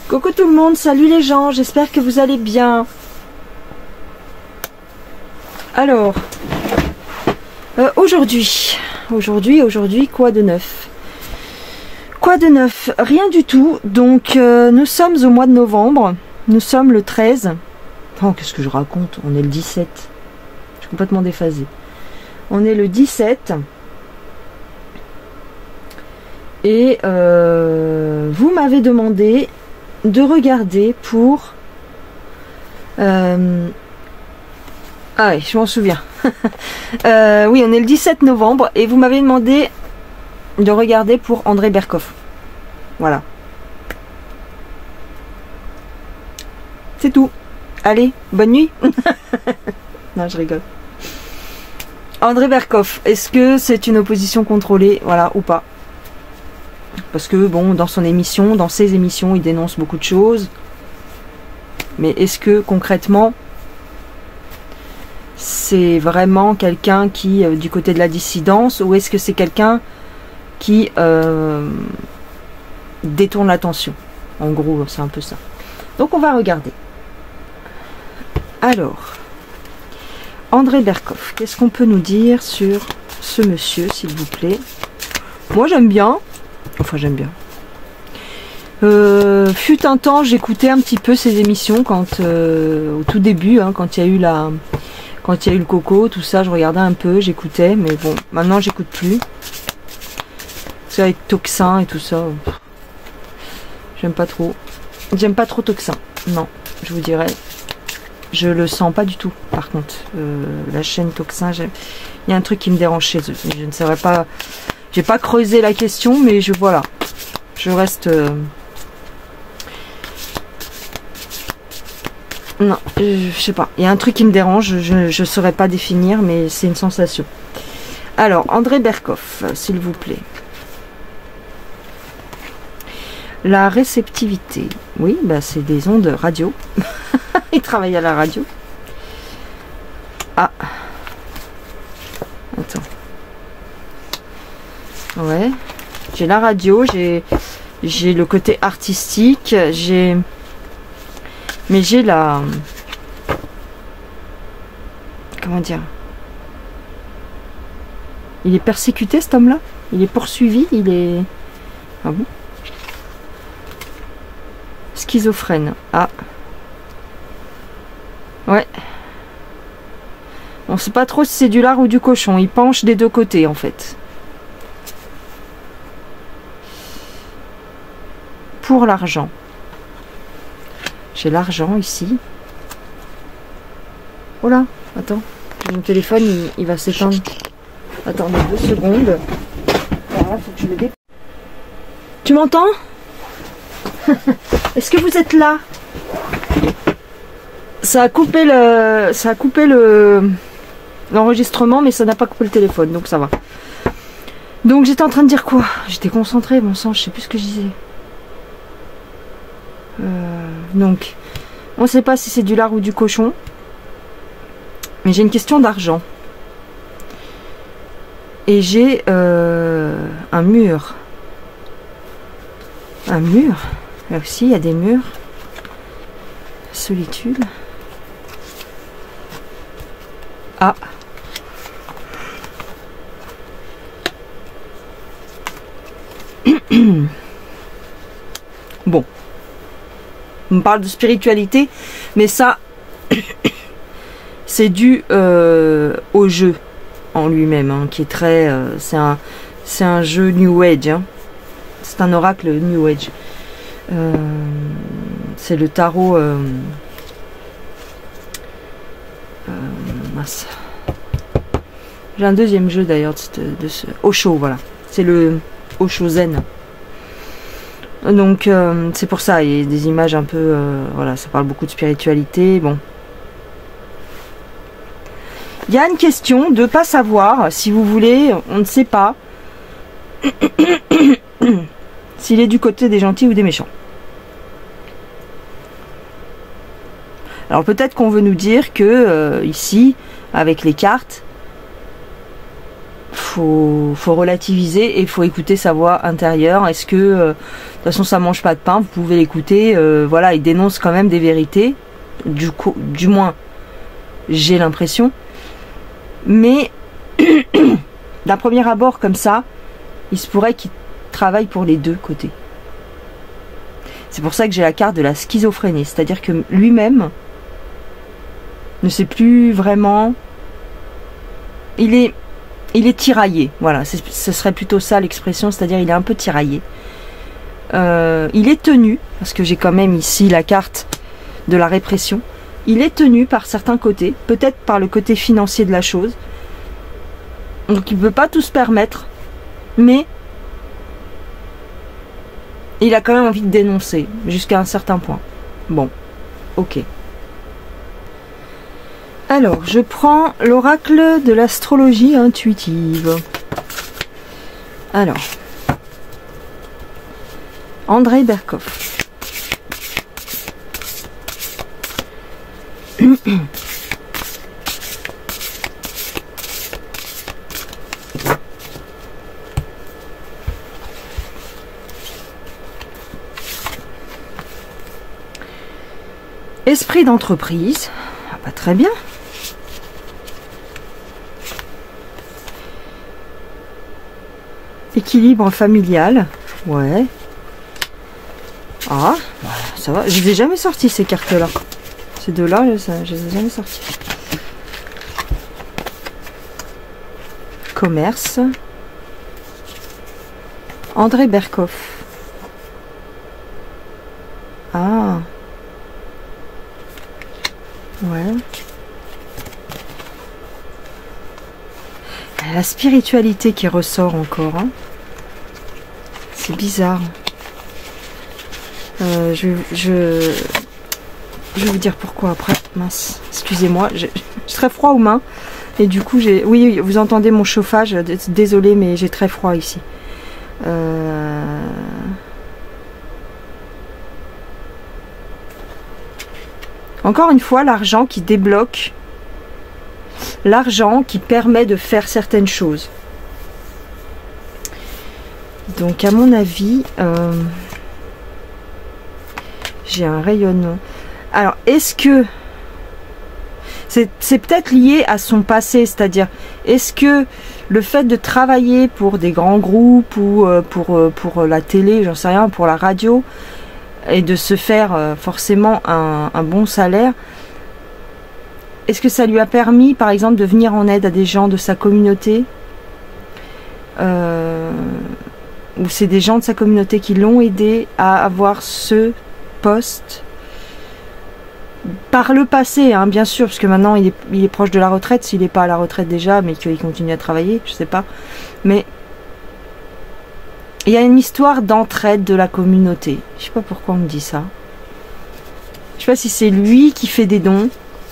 Coucou tout le monde, salut les gens, j'espère que vous allez bien. Alors, aujourd'hui, quoi de neuf? Quoi de neuf? Rien du tout. Donc, nous sommes au mois de novembre, nous sommes le 13. Oh, qu'est-ce que je raconte? On est le 17. Je suis complètement déphasée. On est le 17. Et vous m'avez demandé de regarder pour... Ah oui, je m'en souviens. Oui, on est le 17 novembre et vous m'avez demandé de regarder pour André Berkoff. Voilà. C'est tout. Allez, bonne nuit. Non, je rigole. André Berkoff, est-ce que c'est une opposition contrôlée, voilà, ou pas? Parce que, bon, dans son émission, dans ses émissions, il dénonce beaucoup de choses. Mais est-ce que, concrètement, c'est vraiment quelqu'un qui, du côté de la dissidence, ou est-ce que c'est quelqu'un qui détourne l'attention? En gros, c'est un peu ça. Donc, on va regarder. Alors, André Berkoff, qu'est-ce qu'on peut nous dire sur ce monsieur, s'il vous plaît? Moi, j'aime bien. Enfin, j'aime bien. Fut un temps, j'écoutais un petit peu ses émissions quand, au tout début, hein, quand il y a eu le coco, tout ça, je regardais un peu, j'écoutais, mais bon, maintenant j'écoute plus. C'est avec Toxin et tout ça. J'aime pas trop. J'aime pas trop Toxin. Non, je vous dirais. Je le sens pas du tout, par contre. La chaîne Toxin, il y a un truc qui me dérange chez eux. Je ne saurais pas... J'ai pas creusé la question, mais voilà. Je reste... Non, je sais pas. Il y a un truc qui me dérange, je saurais pas définir, mais c'est une sensation. Alors, André Berkoff, s'il vous plaît. La réceptivité. Oui, bah c'est des ondes radio. Il travaille à la radio. Ah. Attends. Ouais. J'ai la radio, j'ai le côté artistique, mais j'ai la... Comment dire? Il est persécuté, cet homme-là? Il est poursuivi? Il est... Ah bon? Schizophrène. Ah. Ouais. On sait pas trop si c'est du lard ou du cochon. Il penche des deux côtés, en fait. Pour l'argent. J'ai l'argent ici. Oh là, attends. Mon téléphone, il va s'éteindre. Attendez 2 secondes. Alors là, faut que je le dépose. Tu m'entends? Est-ce que vous êtes là? Ça a coupé l'enregistrement, mais ça n'a pas coupé le téléphone, donc ça va. Donc j'étais en train de dire quoi? J'étais concentrée, bon sang, je sais plus ce que je disais. Donc, on ne sait pas si c'est du lard ou du cochon. Mais j'ai une question d'argent. Et j'ai un mur. Un mur. Là aussi, il y a des murs. Solitude. Ah. Bon. On me parle de spiritualité, mais ça, c'est dû au jeu en lui-même, hein, qui est très... c'est un jeu New Age. Hein. C'est un oracle New Age. C'est le tarot... mince. J'ai un deuxième jeu d'ailleurs de ce... Osho, voilà. C'est le Osho Zen. Donc c'est pour ça, il y a des images un peu, voilà, ça parle beaucoup de spiritualité, bon. Il y a une question de pas savoir, si vous voulez, on ne sait pas s'il est du côté des gentils ou des méchants. Alors peut-être qu'on veut nous dire que ici, avec les cartes, faut relativiser et il faut écouter sa voix intérieure. Est-ce que, de toute façon, ça mange pas de pain, vous pouvez l'écouter. Voilà, il dénonce quand même des vérités. Du moins, j'ai l'impression. Mais, d'un premier abord comme ça, il se pourrait qu'il travaille pour les deux côtés. C'est pour ça que j'ai la carte de la schizophrénie. C'est-à-dire que lui-même ne sait plus vraiment... Il est tiraillé. Voilà, ce serait plutôt ça l'expression. C'est-à-dire il est un peu tiraillé. Il est tenu, parce que j'ai quand même ici la carte de la répression. Il est tenu par certains côtés. Peut-être par le côté financier de la chose. Donc il ne peut pas tout se permettre. Mais... il a quand même envie de dénoncer, jusqu'à un certain point. Bon, ok. Alors, je prends l'oracle de l'astrologie intuitive. Alors, Andrei Berkov. Esprit d'entreprise, ah bah très bien. Équilibre familial, ouais. Ah, bah, ça va. Je les ai jamais sortis ces cartes-là. Ces deux-là, je les ai jamais sortis. Commerce. Andrei Berkov. Ah. Ouais. La spiritualité qui ressort encore. Hein. C'est bizarre. Je vais vous dire pourquoi après. Mince, excusez-moi. J'ai très froid aux mains. Et du coup, oui, vous entendez mon chauffage. Désolée, mais j'ai très froid ici. Encore une fois, l'argent qui débloque, l'argent qui permet de faire certaines choses. Donc, à mon avis, j'ai un rayonnement. Alors, est-ce que c'est peut-être lié à son passé, c'est-à-dire, est-ce que le fait de travailler pour des grands groupes ou pour la télé, j'en sais rien, pour la radio, et de se faire forcément un bon salaire, est-ce que ça lui a permis, par exemple, de venir en aide à des gens de sa communauté, ou c'est des gens de sa communauté qui l'ont aidé à avoir ce poste par le passé, hein, bien sûr, parce que maintenant il est proche de la retraite, s'il n'est pas à la retraite déjà, mais qu'il continue à travailler, je sais pas, mais il y a une histoire d'entraide de la communauté. Je sais pas pourquoi on me dit ça. Je sais pas si c'est lui qui fait des dons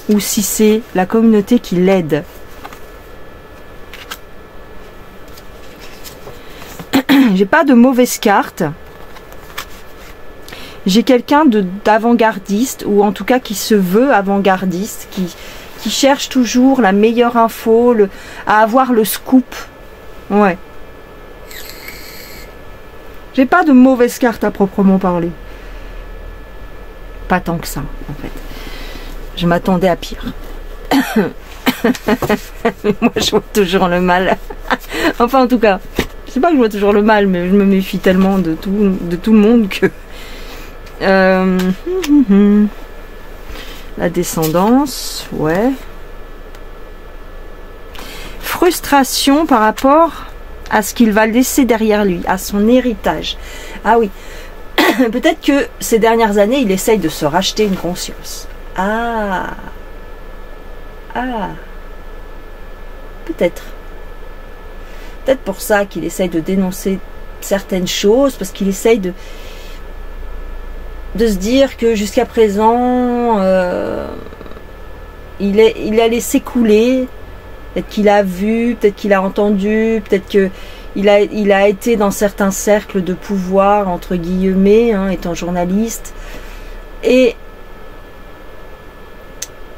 ou si c'est la communauté qui l'aide. J'ai pas de mauvaise carte. J'ai quelqu'un d'avant-gardiste, ou en tout cas qui se veut avant-gardiste, qui cherche toujours la meilleure info, à avoir le scoop. Ouais. J'ai pas de mauvaise carte à proprement parler. Pas tant que ça, en fait. Je m'attendais à pire. Moi, je vois toujours le mal. Enfin, en tout cas, je sais pas que je vois toujours le mal, mais je me méfie tellement de tout le monde que... La descendance, ouais. Frustration par rapport à ce qu'il va laisser derrière lui, à son héritage. Ah oui, peut-être que ces dernières années, il essaye de se racheter une conscience. Ah, peut-être. Peut-être pour ça qu'il essaye de dénoncer certaines choses, parce qu'il essaye de se dire que jusqu'à présent, il a laissé couler. Peut-être qu'il a vu, peut-être qu'il a entendu, peut-être qu'il a été dans certains cercles de pouvoir, entre guillemets, hein, étant journaliste. Et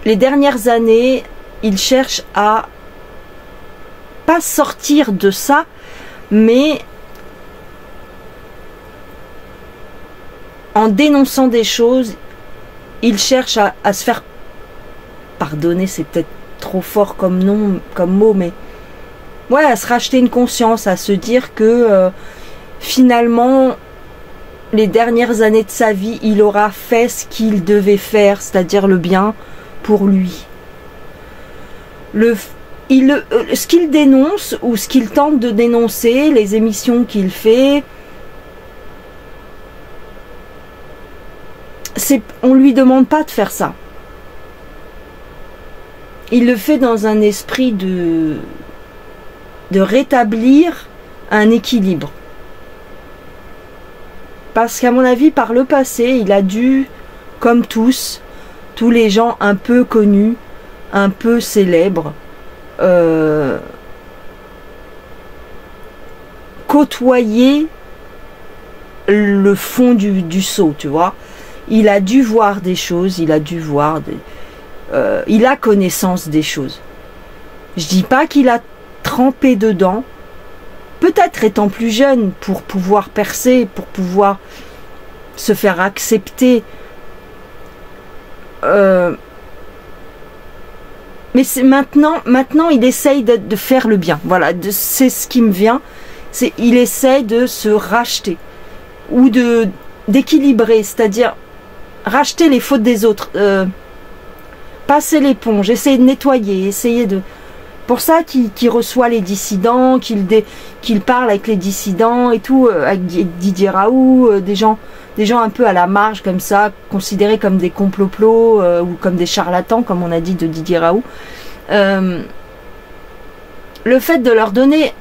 les dernières années, il cherche à pas sortir de ça, mais en dénonçant des choses, il cherche à se faire pardonner, c'est peut-être trop fort comme nom, comme mot, mais ouais, à se racheter une conscience, à se dire que finalement, les dernières années de sa vie, il aura fait ce qu'il devait faire, c'est-à-dire le bien pour lui. Ce qu'il dénonce ou ce qu'il tente de dénoncer, les émissions qu'il fait, on lui demande pas de faire ça. Il le fait dans un esprit de rétablir un équilibre. Parce qu'à mon avis, par le passé, il a dû, comme tous les gens un peu connus, un peu célèbres, côtoyer le fond du seau, tu vois. Il a dû voir des choses, il a dû voir il a connaissance des choses. Je dis pas qu'il a trempé dedans, peut-être étant plus jeune pour pouvoir percer, pour pouvoir se faire accepter. Mais c'est maintenant il essaye de faire le bien. Voilà, c'est ce qui me vient. Il essaye de se racheter ou d'équilibrer, c'est-à-dire racheter les fautes des autres, passer l'éponge, essayer de nettoyer, essayer de... Pour ça qu'il reçoit les dissidents, qu'il parle avec les dissidents et tout, avec Didier Raoult, des gens un peu à la marge comme ça, considérés comme des complots ou comme des charlatans, comme on a dit de Didier Raoult. Le fait de leur donner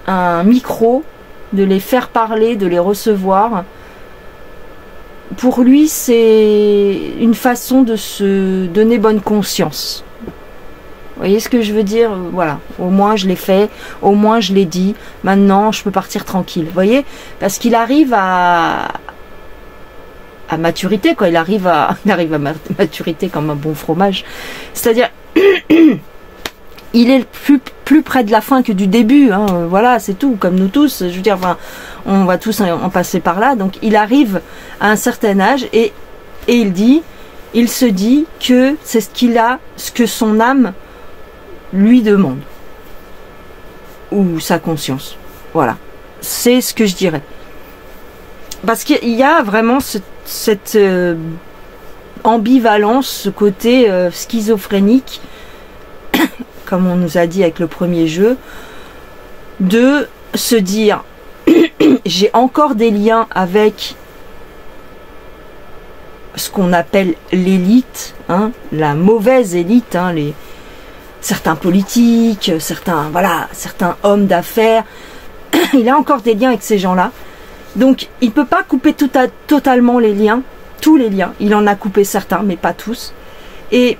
un micro, de les faire parler, de les recevoir, pour lui c'est une façon de se donner bonne conscience. Vous voyez ce que je veux dire? Voilà, au moins je l'ai fait, au moins je l'ai dit, maintenant je peux partir tranquille. Vous voyez? Parce qu'il arrive à maturité, quoi. Il arrive à maturité comme un bon fromage. C'est-à-dire, il est plus près de la fin que du début, hein. Voilà, c'est tout, comme nous tous. Je veux dire, enfin, on va tous en passer par là. Donc il arrive à un certain âge et il se dit que c'est ce que son âme lui demande, ou sa conscience. Voilà, c'est ce que je dirais. Parce qu'il y a vraiment cette ambivalence, ce côté schizophrénique, comme on nous a dit avec le premier jeu, de se dire j'ai encore des liens avec ce qu'on appelle l'élite, hein, la mauvaise élite, hein, certains politiques, certains hommes d'affaires. Il a encore des liens avec ces gens-là. Donc, il ne peut pas couper totalement les liens, tous les liens. Il en a coupé certains, mais pas tous. Et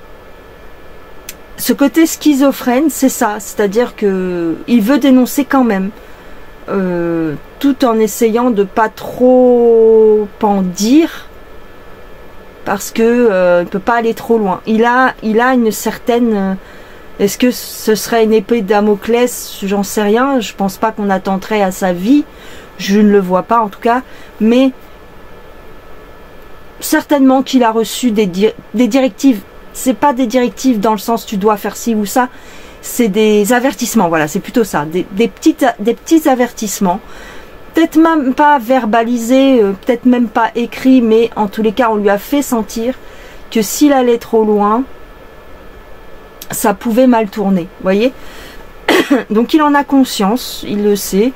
ce côté schizophrène, c'est ça. C'est-à-dire qu'il veut dénoncer quand même, tout en essayant de pas trop en dire, parce que il peut pas aller trop loin. Il a une certaine... Est-ce que ce serait une épée de Damoclès? J'en sais rien. Je pense pas qu'on attenterait à sa vie. Je ne le vois pas en tout cas. Mais certainement qu'il a reçu des directives. C'est pas des directives dans le sens tu dois faire ci ou ça. C'est des avertissements. Voilà, c'est plutôt ça. Des petits avertissements. Peut-être même pas verbalisés, peut-être même pas écrits, mais en tous les cas, on lui a fait sentir que s'il allait trop loin, ça pouvait mal tourner, vous voyez. Donc il en a conscience, il le sait,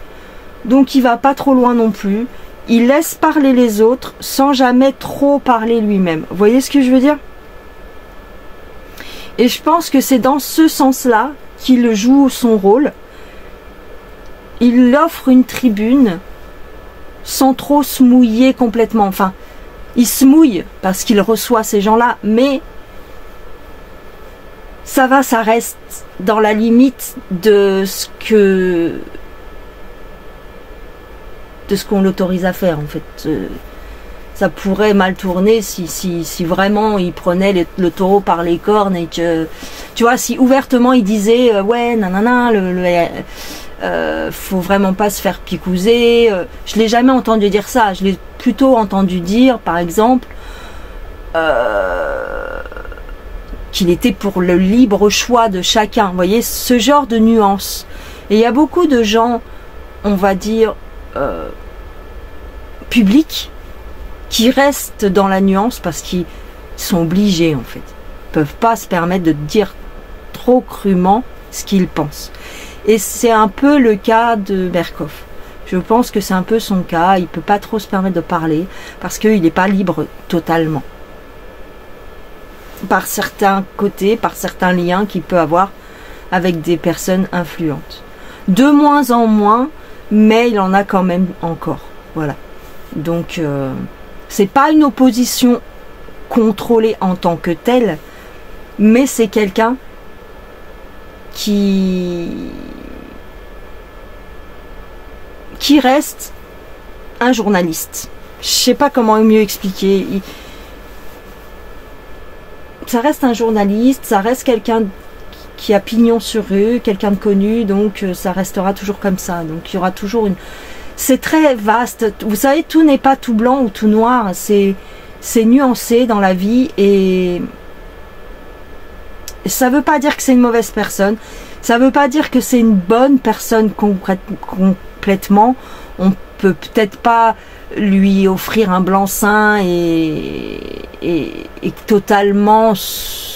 donc il va pas trop loin non plus, il laisse parler les autres sans jamais trop parler lui-même, vous voyez ce que je veux dire? Et je pense que c'est dans ce sens-là qu'il joue son rôle. Il offre une tribune sans trop se mouiller complètement, enfin, il se mouille parce qu'il reçoit ces gens-là, mais ça reste dans la limite de ce qu'on l'autorise à faire, en fait. Ça pourrait mal tourner si vraiment il prenait le taureau par les cornes et que, Tu vois, si ouvertement il disait ouais, nanana, faut vraiment pas se faire picouser. Je l'ai jamais entendu dire ça. Je l'ai plutôt entendu dire, par exemple, qu'il était pour le libre choix de chacun. Vous voyez, ce genre de nuance. Et il y a beaucoup de gens, on va dire, publics, qui restent dans la nuance parce qu'ils sont obligés, en fait. Ils peuvent pas se permettre de dire trop crûment ce qu'ils pensent. Et c'est un peu le cas de Berkoff. Je pense que c'est un peu son cas. Il peut pas trop se permettre de parler parce qu'il n'est pas libre totalement. Par certains côtés, par certains liens qu'il peut avoir avec des personnes influentes. De moins en moins, mais il en a quand même encore. Voilà. Donc, c'est pas une opposition contrôlée en tant que telle, mais c'est quelqu'un qui reste un journaliste. Je sais pas comment mieux expliquer. Ça reste un journaliste, ça reste quelqu'un qui a pignon sur rue, quelqu'un de connu, donc ça restera toujours comme ça. Donc il y aura toujours une... C'est très vaste. Vous savez, tout n'est pas tout blanc ou tout noir. C'est nuancé dans la vie et ça veut pas dire que c'est une mauvaise personne. Ça veut pas dire que c'est une bonne personne complètement. On peut peut-être pas lui offrir un blanc-seing et totalement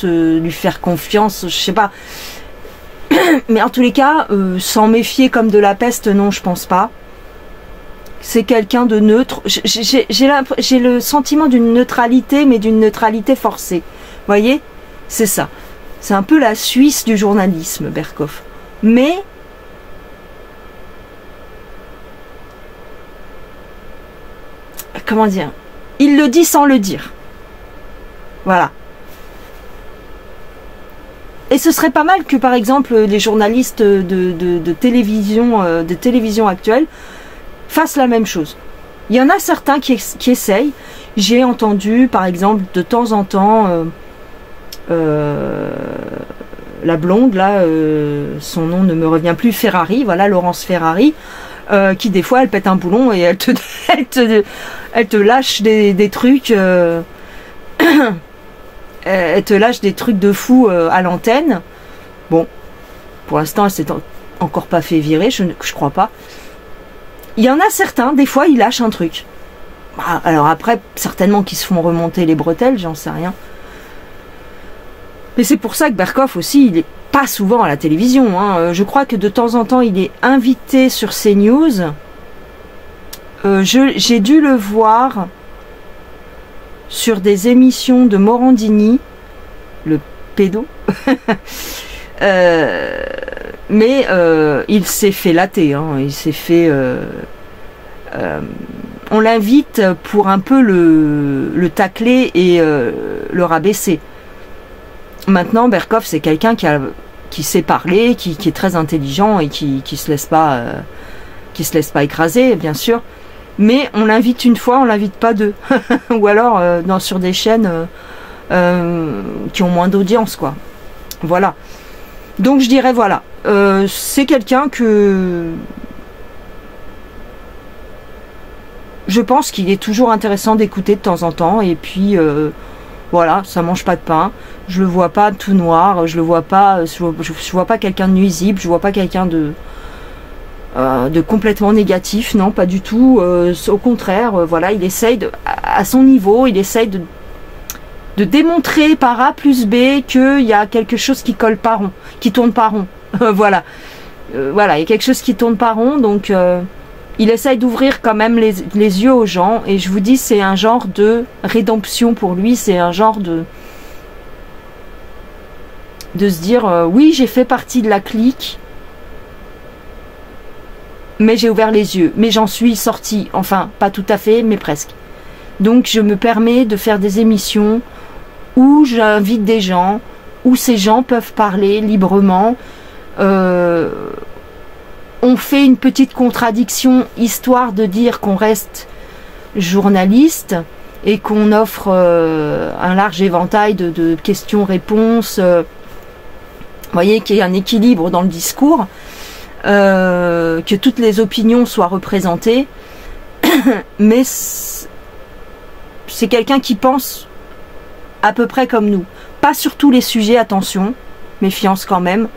lui faire confiance, je sais pas. Mais en tous les cas, s'en méfier comme de la peste, non, je pense pas. C'est quelqu'un de neutre. J'ai le sentiment d'une neutralité, mais d'une neutralité forcée. Vous voyez? C'est ça. C'est un peu la Suisse du journalisme, Berkoff. Mais comment dire? Il le dit sans le dire. Voilà. Et ce serait pas mal que, par exemple, les journalistes de télévision actuelle fassent la même chose. Il y en a certains qui essayent. J'ai entendu, par exemple, de temps en temps, la blonde, là, son nom ne me revient plus, Ferrari, voilà, Laurence Ferrari, qui des fois, elle pète un boulon et elle te lâche des trucs... elle te lâche des trucs de fou à l'antenne. Bon, pour l'instant, elle s'est encore pas fait virer, je crois pas. Il y en a certains, des fois, ils lâchent un truc. Alors après, certainement qu'ils se font remonter les bretelles, j'en sais rien. Mais c'est pour ça que Berkoff aussi, il est pas souvent à la télévision. Hein. Je crois que de temps en temps, il est invité sur CNews. J'ai dû le voir sur des émissions de Morandini, le pédo. Mais il s'est fait latter, hein. Il s'est fait... on l'invite pour un peu le tacler et le rabaisser. Maintenant, Berkoff, c'est quelqu'un qui sait parler, qui est très intelligent et qui se laisse pas écraser, bien sûr. Mais on l'invite une fois, on l'invite pas deux. Ou alors sur des chaînes qui ont moins d'audience, quoi. Voilà. Donc je dirais, voilà. C'est quelqu'un que... Je pense qu'il est toujours intéressant d'écouter de temps en temps. Et puis, voilà, ça mange pas de pain. Je le vois pas tout noir. Je le vois pas... Je vois pas quelqu'un de nuisible. Je vois pas quelqu'un de complètement négatif, non, pas du tout. Au contraire, voilà, il essaye à son niveau, il essaye de démontrer par A plus B qu'il y a quelque chose qui colle pas rond, qui tourne pas rond. Voilà, voilà, il y a quelque chose qui tourne pas rond, donc il essaye d'ouvrir quand même les yeux aux gens. Et je vous dis, c'est un genre de rédemption pour lui, c'est un genre de se dire, oui, j'ai fait partie de la clique. Mais j'ai ouvert les yeux, mais j'en suis sortie, enfin, pas tout à fait, mais presque. Donc je me permets de faire des émissions où j'invite des gens, où ces gens peuvent parler librement. On fait une petite contradiction, histoire de dire qu'on reste journaliste et qu'on offre un large éventail de questions-réponses voyez, qu'il y ait un équilibre dans le discours, que toutes les opinions soient représentées, mais c'est quelqu'un qui pense à peu près comme nous. Pas sur tous les sujets, attention, méfiance quand même,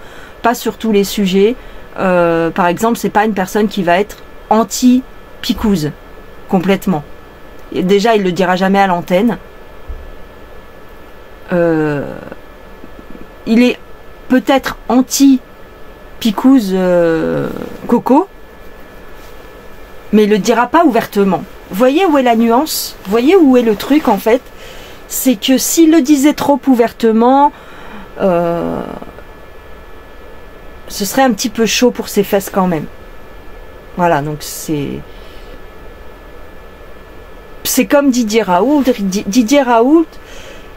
pas sur tous les sujets. Par exemple, c'est pas une personne qui va être anti-picouse, complètement. Et déjà, il le dira jamais à l'antenne. Il est peut-être anti-picouse coco, mais il le dira pas ouvertement. Voyez où est la nuance? Voyez où est le truc en fait? C'est que s'il le disait trop ouvertement, ce serait un petit peu chaud pour ses fesses quand même. Voilà, donc c'est comme Didier Raoult. Didier Raoult,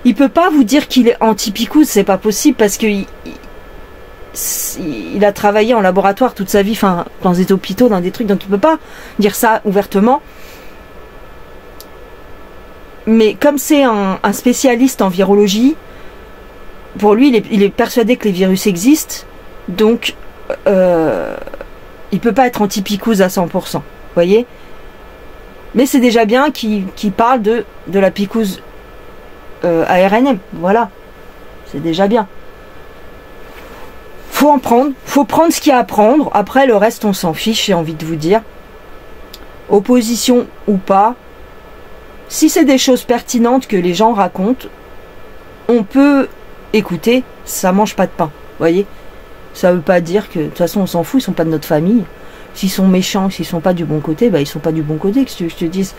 il peut pas vous dire qu'il est anti-picouse, c'est pas possible, parce que il a travaillé en laboratoire toute sa vie, enfin dans des hôpitaux, dans des trucs, donc il peut pas dire ça ouvertement. Mais comme c'est un spécialiste en virologie, pour lui, il est persuadé que les virus existent, donc il peut pas être anti-picouse à 100%, voyez. Mais c'est déjà bien qu'il parle de la picouse ARNM, voilà, c'est déjà bien. Faut en prendre, faut prendre ce qu'il y a à prendre. Après le reste on s'en fiche, j'ai envie de vous dire. Opposition ou pas, si c'est des choses pertinentes que les gens racontent, on peut écouter, ça mange pas de pain, voyez. Ça veut pas dire que, de toute façon on s'en fout, ils sont pas de notre famille. S'ils sont méchants, s'ils sont pas du bon côté, bah ils sont pas du bon côté, que je te dise.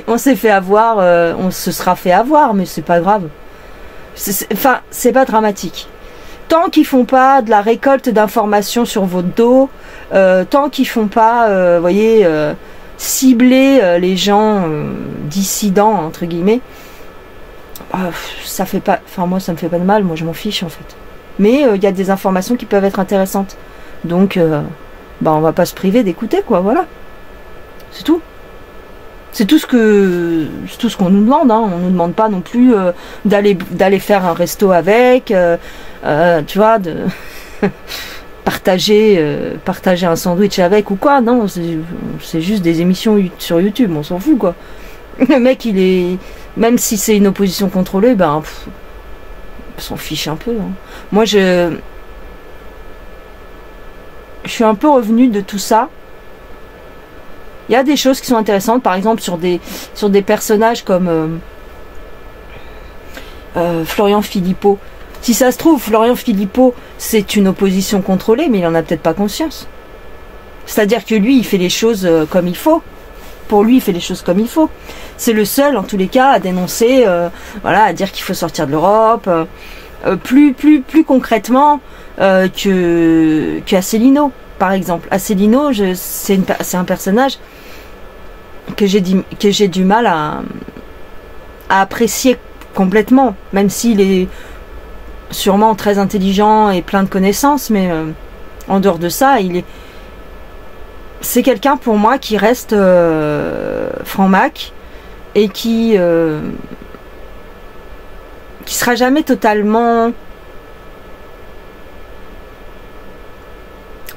On s'est fait avoir, on se sera fait avoir, mais c'est pas grave. Enfin, c'est pas dramatique. Tant qu'ils font pas de la récolte d'informations sur votre dos, tant qu'ils font pas, voyez, cibler les gens dissidents entre guillemets, ça fait pas, enfin moi ça me fait pas de mal, moi je m'en fiche en fait. Mais il y a des informations qui peuvent être intéressantes, donc bah on va pas se priver d'écouter quoi, voilà, c'est tout. C'est tout ce qu'on nous demande, hein. On nous demande pas non plus d'aller faire un resto avec, tu vois, de partager un sandwich avec ou quoi. Non, c'est juste des émissions sur YouTube, on s'en fout quoi. Le mec il est, même si c'est une opposition contrôlée, ben on s'en fiche un peu. Hein. Moi je suis un peu revenue de tout ça. Il y a des choses qui sont intéressantes, par exemple sur des personnages comme Florian Philippot. Si ça se trouve, Florian Philippot, c'est une opposition contrôlée, mais il en a peut-être pas conscience. C'est-à-dire que lui, il fait les choses comme il faut. Pour lui, il fait les choses comme il faut. C'est le seul, en tous les cas, à dénoncer, voilà, à dire qu'il faut sortir de l'Europe, plus concrètement qu'Asselineau, par exemple. Asselineau, c'est un personnage que j'ai du mal à apprécier complètement, même s'il est sûrement très intelligent et plein de connaissances, mais en dehors de ça, c'est quelqu'un pour moi qui reste franc-mac et qui sera jamais totalement.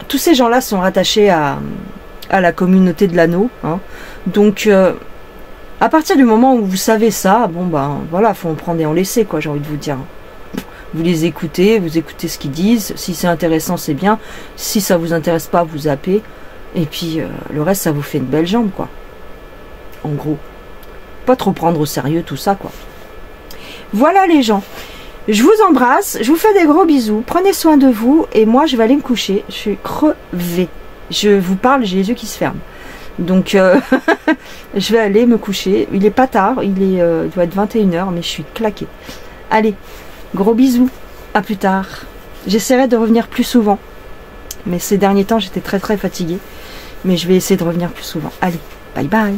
Tous ces gens-là sont rattachés à la communauté de l'anneau, hein. Donc à partir du moment où vous savez ça, bon ben voilà, faut en prendre et en laisser quoi, j'ai envie de vous dire. Vous les écoutez, vous écoutez ce qu'ils disent, si c'est intéressant c'est bien, si ça vous intéresse pas vous zappez, et puis le reste ça vous fait une belle jambe quoi. En gros, pas trop prendre au sérieux tout ça quoi. Voilà les gens. Je vous embrasse, je vous fais des gros bisous, prenez soin de vous, et moi je vais aller me coucher, je suis crevée. Je vous parle, j'ai les yeux qui se ferment. Donc je vais aller me coucher, il est pas tard, il doit être 21h, mais je suis claquée. Allez, gros bisous, à plus tard. J'essaierai de revenir plus souvent, mais ces derniers temps j'étais très fatiguée, mais je vais essayer de revenir plus souvent. Allez, bye bye.